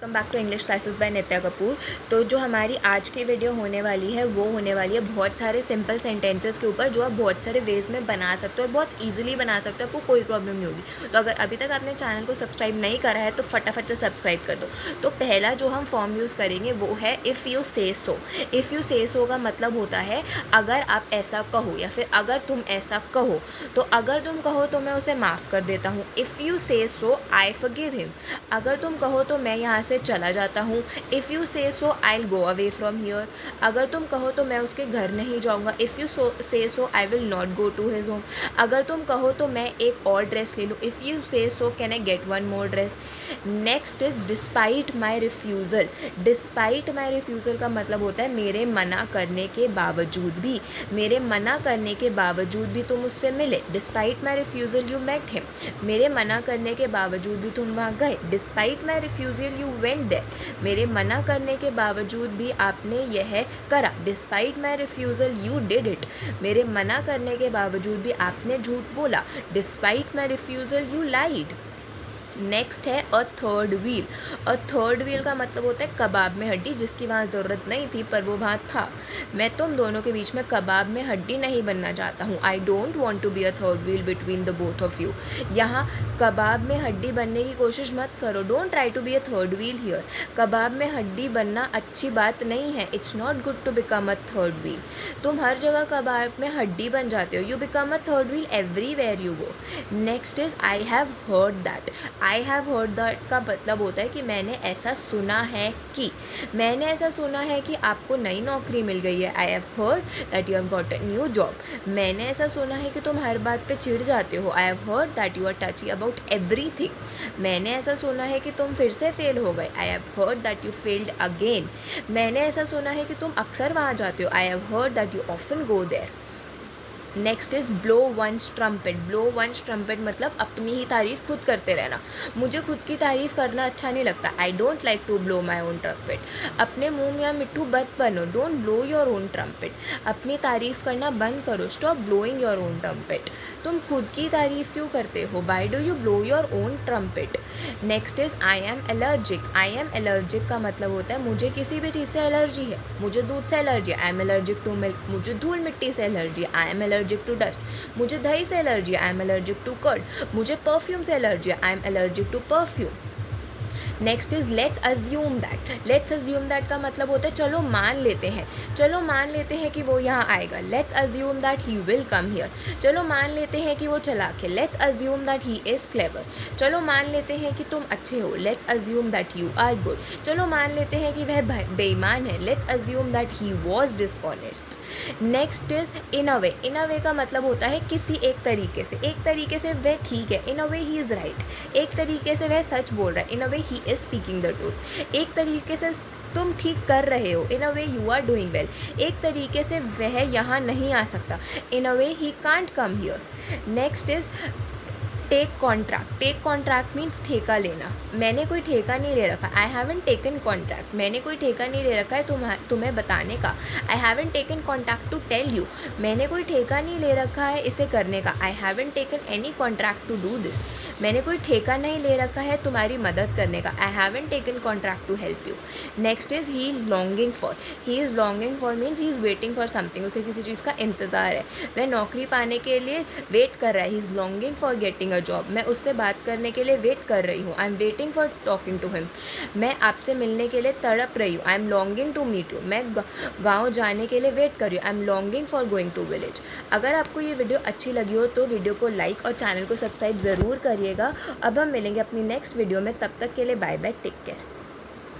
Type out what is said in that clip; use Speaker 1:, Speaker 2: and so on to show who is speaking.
Speaker 1: Welcome back to English classes by Nitya Kapoor. तो जो हमारी आज की वीडियो होने वाली है वो होने वाली है बहुत सारे सिंपल सेंटेंसेस के ऊपर जो आप बहुत सारे वेज में बना सकते हो और बहुत इजीली बना सकते हो, आपको कोई प्रॉब्लम नहीं होगी। तो अगर अभी तक आपने चैनल को सब्सक्राइब नहीं करा है तो फटाफट से सब्सक्राइब कर दो। तो पहला जो हम फॉर्म यूज़ करेंगे वो है if you say so. If you say सो का मतलब होता है अगर आप ऐसा कहो या फिर अगर तुम ऐसा कहो। तो अगर तुम कहो तो मैं उसे माफ़ कर देता हूँ। If you say so I forgive him. अगर तुम कहो तो मैं यहाँ से चला जाता हूँ। If you say so I will go away from here. अगर तुम कहो तो मैं उसके घर नहीं जाऊँगा। If you say so I will not go to his home. अगर तुम कहो तो मैं एक और ड्रेस ले लूँ। If you say so can I get one more dress. Next is despite my refusal. Despite my refusal का मतलब होता है मेरे मना करने के बावजूद भी। मेरे मना करने के बावजूद भी तुम उससे मिले। Despite my refusal you met him. मेरे मना करने के बावजूद भी तुम वहाँ गए। Despite my refusal you went there. मेरे मना करने के बावजूद भी आपने यह करा। Despite my refusal you did it. मेरे मना करने के बावजूद भी आपने झूठ बोला। Despite my refusal you lied. Next है a third wheel. A third wheel का मतलब होता है कबाब में हड्डी, जिसकी वहाँ ज़रूरत नहीं थी पर वो वहाँ था। मैं तुम दोनों के बीच में कबाब में हड्डी नहीं बनना चाहता हूँ। I don't want to be a third wheel between the both of you. यहाँ कबाब में हड्डी बनने की कोशिश मत करो। Don't try to be a third wheel here. कबाब में हड्डी बनना अच्छी बात नहीं है। It's not good to become a third wheel. तुम हर जगह कबाब में हड्डी बन जाते हो। You become a third wheel everywhere you go. Next is I have heard that. I have heard that का मतलब होता है कि मैंने ऐसा सुना है कि। मैंने ऐसा सुना है कि आपको नई नौकरी मिल गई है। आई have heard that you have got a new job. मैंने ऐसा सुना है कि तुम हर बात पे चिढ़ जाते हो। I have heard that you are touchy about everything. मैंने ऐसा सुना है कि तुम फिर से फेल हो गए। आई have heard that you failed again. मैंने ऐसा सुना है कि तुम अक्सर वहाँ जाते हो। I have heard that you often go there. Next is blow one's trumpet. Blow one's trumpet मतलब अपनी ही तारीफ़ खुद करते रहना। मुझे खुद की तारीफ़ करना अच्छा नहीं लगता। I don't like to blow my own trumpet. अपने मुंह में मिट्ठू मत बनो। Don't blow your own trumpet. अपनी तारीफ़ करना बंद करो। Stop blowing your own trumpet. तुम खुद की तारीफ़ क्यों करते हो? Why do you blow your own trumpet? Next is I am allergic. I am allergic का मतलब होता है मुझे किसी भी चीज़ से एलर्जी है। मुझे दूध से एलर्जी है। I am allergic to milk. मुझे धूल मिट्टी से एलर्जी है। I am allergic to dust. मुझे दही से एलर्जी है। I am allergic to curd. मुझे परफ्यूम से एलर्जी है। I am allergic to perfume. Next is let's assume that. Let's assume that का मतलब होता है चलो मान लेते हैं। चलो मान लेते हैं कि वो यहाँ आएगा। Let's assume that he will come here. चलो मान लेते हैं कि वो चालाक है। Let's assume that he is clever. चलो मान लेते हैं कि तुम अच्छे हो। Let's assume that you are good. चलो मान लेते हैं कि वह बेईमान है। Let's assume that he was dishonest. Next is in a way. In a way का मतलब होता है किसी एक तरीके से। एक तरीके से वह ठीक है। In a way he is right. एक तरीके से वह सच बोल रहा है। In a way he is speaking the truth. एक तरीके से तुम ठीक कर रहे हो। In a way you are doing well. एक तरीके से वह यहाँ नहीं आ सकता। In a way he can't come here. Next is take contract. Take contract means ठेका लेना। मैंने कोई ठेका नहीं ले रखा। आई हैवन टेकन कॉन्ट्रैक्ट। मैंने कोई ठेका नहीं ले रखा है तुम्हें बताने का। I haven't taken contract to tell you. मैंने कोई ठेका नहीं ले रखा है इसे करने का। I haven't taken any contract to do this. मैंने कोई ठेका नहीं ले रखा है तुम्हारी मदद करने का। I haven't taken contract to help you. Next is he is longing for. He is longing for means he is waiting for something. उसे किसी चीज़ का इंतज़ार है। वह नौकरी पाने के लिए वेट कर रहा है। ही is longing for getting a job. मैं उससे बात करने के लिए वेट कर रही हूँ। I am waiting for talking to him. मैं आपसे मिलने के लिए तड़प रही हूँ। I am longing to meet you. मैं गाँव जाने के लिए वेट कर रही हूँ। I am longing for going to village. अगर आपको ये वीडियो अच्छी लगी हो तो वीडियो को लाइक और चैनल को सब्सक्राइब ज़रूर करिएगा। अब हम मिलेंगे अपनी नेक्स्ट वीडियो में। तब तक के लिए बाय बाय, टेक केयर।